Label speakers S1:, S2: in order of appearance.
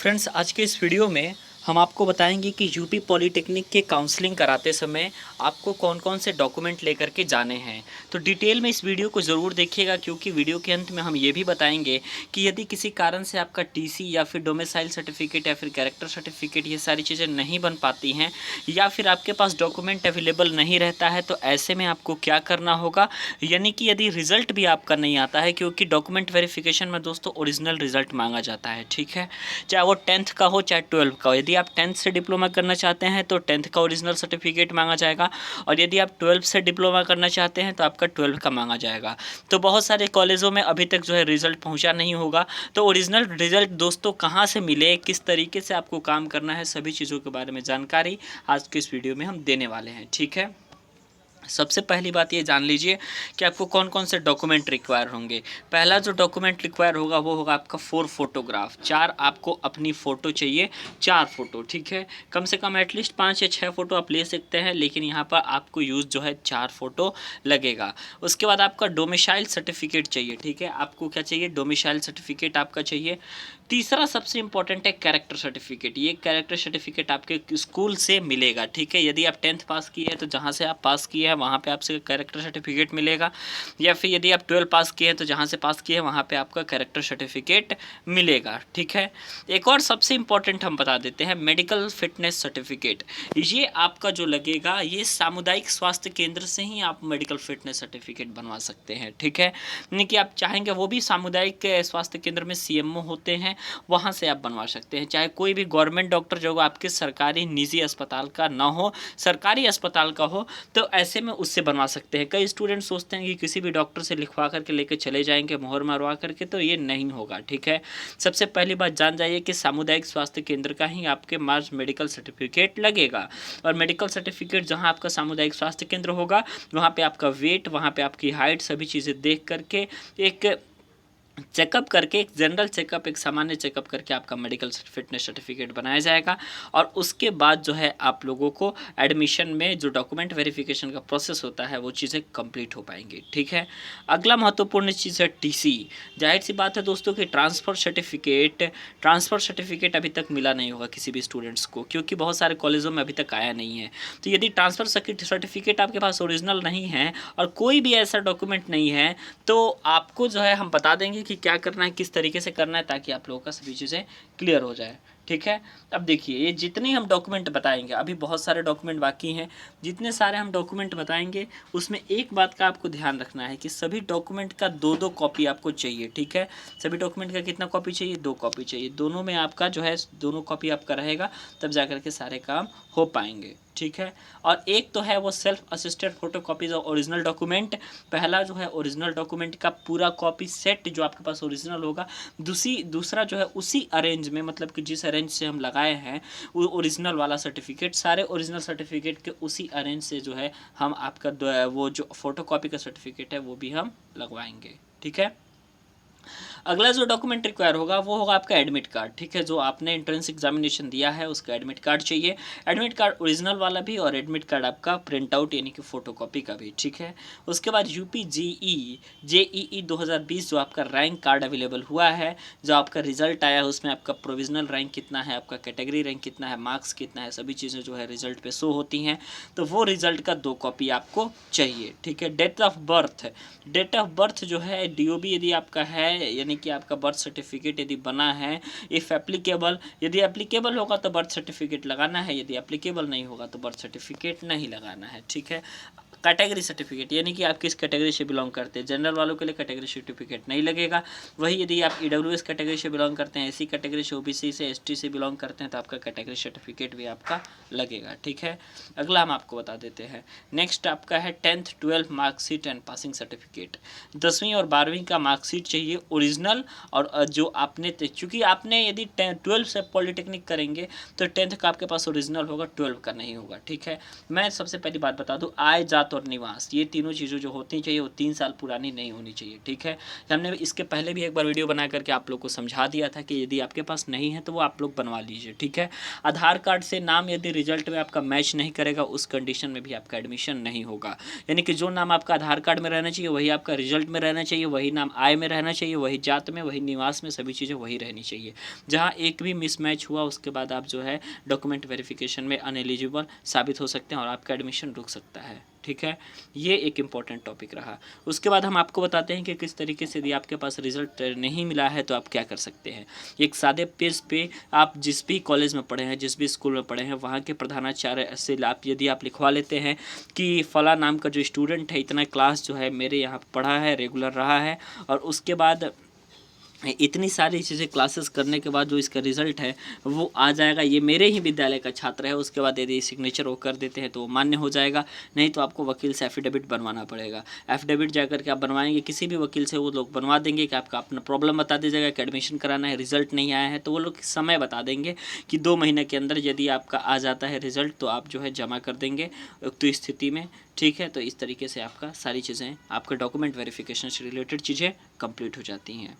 S1: Friends, आज के इस वीडियो में हम आपको बताएंगे कि यूपी पॉलिटेक्निक के काउंसलिंग कराते समय आपको कौन कौन से डॉक्यूमेंट लेकर के जाने हैं। तो डिटेल में इस वीडियो को ज़रूर देखिएगा, क्योंकि वीडियो के अंत में हम ये भी बताएंगे कि यदि किसी कारण से आपका टीसी या फिर डोमिसाइल सर्टिफिकेट या फिर कैरेक्टर सर्टिफिकेट ये सारी चीज़ें नहीं बन पाती हैं, या फिर आपके पास डॉक्यूमेंट अवेलेबल नहीं रहता है, तो ऐसे में आपको क्या करना होगा। यानी कि यदि रिज़ल्ट भी आपका नहीं आता है, क्योंकि डॉक्यूमेंट वेरिफिकेशन में दोस्तों ओरिजिनल रिज़ल्ट मांगा जाता है, ठीक है, चाहे वो 10th का हो चाहे 12th का हो। यदि आप 10th से डिप्लोमा करना चाहते हैं तो 10th का ओरिजिनल सर्टिफिकेट मांगा जाएगा, और यदि आप 12th से डिप्लोमा करना चाहते हैं तो आपका 12th का मांगा जाएगा। तो बहुत सारे कॉलेजों में अभी तक जो है रिज़ल्ट पहुंचा नहीं होगा। तो ओरिजिनल रिज़ल्ट दोस्तों कहां से मिले, किस तरीके से आपको काम करना है, सभी चीज़ों के बारे में जानकारी आज के इस वीडियो में हम देने वाले हैं, ठीक है। सबसे पहली बात ये जान लीजिए कि आपको कौन कौन से डॉक्यूमेंट रिक्वायर होंगे। पहला जो डॉक्यूमेंट रिक्वायर होगा वो होगा आपका 4 फोटोग्राफ। 4 आपको अपनी फ़ोटो चाहिए, 4 फोटो, ठीक है। कम से कम एटलीस्ट 5 या 6 फोटो आप ले सकते हैं, लेकिन यहाँ पर आपको यूज़ जो है 4 फोटो लगेगा। उसके बाद आपका डोमिसाइल सर्टिफिकेट चाहिए, ठीक है। आपको क्या चाहिए, डोमिसाइल सर्टिफिकेट आपका चाहिए। तीसरा सबसे इंपॉर्टेंट है कैरेक्टर सर्टिफिकेट। ये कैरेक्टर सर्टिफिकेट आपके स्कूल से मिलेगा, ठीक है। यदि आप 10th पास किए हैं तो जहाँ से आप पास किए हैं वहाँ पे आपसे कैरेक्टर सर्टिफिकेट मिलेगा, या फिर यदि आप 12 पास किए हैं तो जहाँ से पास किए हैं वहाँ पे आपका कैरेक्टर सर्टिफिकेट मिलेगा, ठीक है। एक और सबसे इंपॉर्टेंट हम बता देते हैं, मेडिकल फिटनेस सर्टिफिकेट। ये आपका जो लगेगा, ये सामुदायिक स्वास्थ्य केंद्र से ही आप मेडिकल फिटनेस सर्टिफिकेट बनवा सकते हैं, ठीक है। यानी कि आप चाहेंगे वो भी सामुदायिक स्वास्थ्य केंद्र में सीएमओ होते हैं, वहाँ से आप बनवा सकते हैं। चाहे कोई भी गवर्नमेंट डॉक्टर जो आपके सरकारी निजी अस्पताल का ना हो, सरकारी अस्पताल का हो, तो ऐसे में उससे बनवा सकते हैं। कई स्टूडेंट सोचते हैं कि किसी भी डॉक्टर से लिखवा करके लेके चले जाएंगे मोहर मरवा करके, तो ये नहीं होगा, ठीक है। सबसे पहली बात जान जाइए कि सामुदायिक स्वास्थ्य केंद्र का ही आपके मार्च मेडिकल सर्टिफिकेट लगेगा, और मेडिकल सर्टिफिकेट जहाँ आपका सामुदायिक स्वास्थ्य केंद्र होगा वहाँ पे आपका वेट, वहाँ पे आपकी हाइट, सभी चीज़ें देख करके एक चेकअप करके, एक जनरल चेकअप, एक सामान्य चेकअप करके आपका मेडिकल फिटनेस सर्टिफिकेट बनाया जाएगा। और उसके बाद जो है आप लोगों को एडमिशन में जो डॉक्यूमेंट वेरिफिकेशन का प्रोसेस होता है वो चीज़ें कंप्लीट हो पाएंगी, ठीक है। अगला महत्वपूर्ण चीज़ है टीसी। जाहिर सी बात है दोस्तों कि ट्रांसफ़र सर्टिफिकेट अभी तक मिला नहीं होगा किसी भी स्टूडेंट्स को, क्योंकि बहुत सारे कॉलेजों में अभी तक आया नहीं है। तो यदि ट्रांसफ़र सर्टिफिकेट आपके पास ओरिजिनल नहीं है और कोई भी ऐसा डॉक्यूमेंट नहीं है, तो आपको जो है हम बता देंगे कि क्या करना है, किस तरीके से करना है, ताकि आप लोगों का सभी चीज़ें क्लियर हो जाए, ठीक है। अब देखिए, ये जितने हम डॉक्यूमेंट बताएंगे, अभी बहुत सारे डॉक्यूमेंट बाकी हैं, जितने सारे हम डॉक्यूमेंट बताएंगे उसमें एक बात का आपको ध्यान रखना है कि सभी डॉक्यूमेंट का 2-2 कॉपी आपको चाहिए, ठीक है। सभी डॉक्यूमेंट का कितना कॉपी चाहिए, 2 कॉपी चाहिए। दोनों में आपका जो है दोनों कॉपी आपका रहेगा, तब जा करके सारे काम हो पाएंगे, ठीक है। और एक तो है वो self assisted photo copies of original document. पहला जो है ओरिजिनल डॉक्यूमेंट का पूरा कॉपी सेट जो आपके पास ओरिजिनल होगा। दूसरा जो है उसी अरेंज में, मतलब कि जिस अरेंज से हम लगाए हैं वो ओरिजिनल वाला सर्टिफिकेट, सारे ओरिजिनल सर्टिफिकेट के उसी अरेंज से जो है हम आपका वो जो फोटो कॉपी का सर्टिफिकेट है वो भी हम लगवाएंगे, ठीक है। अगला जो डॉक्यूमेंट रिक्वायर होगा वो होगा आपका एडमिट कार्ड, ठीक है। जो आपने एंट्रेंस एग्जामिनेशन दिया है उसका एडमिट कार्ड चाहिए। एडमिट कार्ड ओरिजिनल वाला भी, और एडमिट कार्ड आपका प्रिंट आउट यानी कि फोटोकॉपी का भी, ठीक है। उसके बाद यूपी जेईई 2020 जो आपका रैंक कार्ड अवेलेबल हुआ है, जो आपका रिजल्ट आया है उसमें आपका प्रोविजनल रैंक कितना है, आपका कैटेगरी रैंक कितना है, मार्क्स कितना है, सभी चीज़ें जो है रिजल्ट पे शो होती हैं। तो वो रिजल्ट का 2 कॉपी आपको चाहिए, ठीक है। डेट ऑफ बर्थ जो है डीओबी यदि आपका है, यानी कि आपका बर्थ सर्टिफिकेट यदि बना है, इफ़ एप्लीकेबल, यदि एप्लीकेबल होगा तो बर्थ सर्टिफिकेट लगाना है, यदि एप्लीकेबल नहीं होगा तो बर्थ सर्टिफिकेट नहीं लगाना है, ठीक है। कैटेगरी सर्टिफिकेट, यानी कि आप किस कैटेगरी से बिलोंग करते हैं। जनरल वालों के लिए कैटेगरी सर्टिफिकेट नहीं लगेगा। वही यदि आप ईडब्ल्यूएस कैटेगरी से बिलोंग करते हैं, एससी कैटेगरी से, ओबीसी से, एसटी से बिलोंग करते हैं, तो आपका कैटेगरी सर्टिफिकेट भी आपका लगेगा, ठीक है। अगला हम आपको बता देते हैं, नेक्स्ट आपका है 10th 12th marksheet and passing certificate. 10वीं और 12वीं का मार्कशीट चाहिए ओरिजिनल, और जो आपने, चूँकि आपने यदि 12th से पॉलिटेक्निक करेंगे तो 10th का आपके पास ओरिजिनल होगा, 12th का नहीं होगा, ठीक है। मैं सबसे पहली बात बता दूँ, आय जात जात और निवास, ये तीनों चीज़ें जो होती चाहिए वो 3 साल पुरानी नहीं होनी चाहिए, ठीक है। हमने इसके पहले भी एक बार वीडियो बना करके आप लोग को समझा दिया था कि यदि आपके पास नहीं है तो वो आप लोग बनवा लीजिए, ठीक है। आधार कार्ड से नाम यदि रिजल्ट में आपका मैच नहीं करेगा उस कंडीशन में भी आपका एडमिशन नहीं होगा। यानी कि जो नाम आपका आधार कार्ड में रहना चाहिए वही आपका रिजल्ट में रहना चाहिए, वही नाम आय में रहना चाहिए, वही जात में, वही निवास में, सभी चीज़ें वही रहनी चाहिए। जहाँ एक भी मिसमैच हुआ उसके बाद आप जो है डॉक्यूमेंट वेरिफिकेशन में अनएलिजिबल साबित हो सकते हैं और आपका एडमिशन रुक सकता है, ठीक है। ये एक इम्पॉर्टेंट टॉपिक रहा। उसके बाद हम आपको बताते हैं कि किस तरीके से यदि आपके पास रिजल्ट नहीं मिला है तो आप क्या कर सकते हैं। एक सादे पेज पे आप जिस भी कॉलेज में पढ़े हैं, जिस भी स्कूल में पढ़े हैं, वहाँ के प्रधानाचार्य से आप यदि आप लिखवा लेते हैं कि फ़ला नाम का जो स्टूडेंट है इतना क्लास जो है मेरे यहाँ पढ़ा है, रेगुलर रहा है, और उसके बाद इतनी सारी चीज़ें क्लासेस करने के बाद जो इसका रिज़ल्ट है वो आ जाएगा, ये मेरे ही विद्यालय का छात्र है, उसके बाद यदि सिग्नेचर वो कर देते हैं तो वो मान्य हो जाएगा। नहीं तो आपको वकील से एफिडेविट बनवाना पड़ेगा। एफिडेविट जाकर के आप बनवाएंगे किसी भी वकील से, वो लोग बनवा देंगे कि आपका अपना प्रॉब्लम बता दीजिएगा कि एडमिशन कराना है, रिज़ल्ट नहीं आया है, तो वो लोग समय बता देंगे कि 2 महीने के अंदर यदि आपका आ जाता है रिज़ल्ट तो आप जो है जमा कर देंगे उक्त स्थिति में, ठीक है। तो इस तरीके से आपका सारी चीज़ें, आपका डॉक्यूमेंट वेरिफिकेशन से रिलेटेड चीज़ें कंप्लीट हो जाती हैं।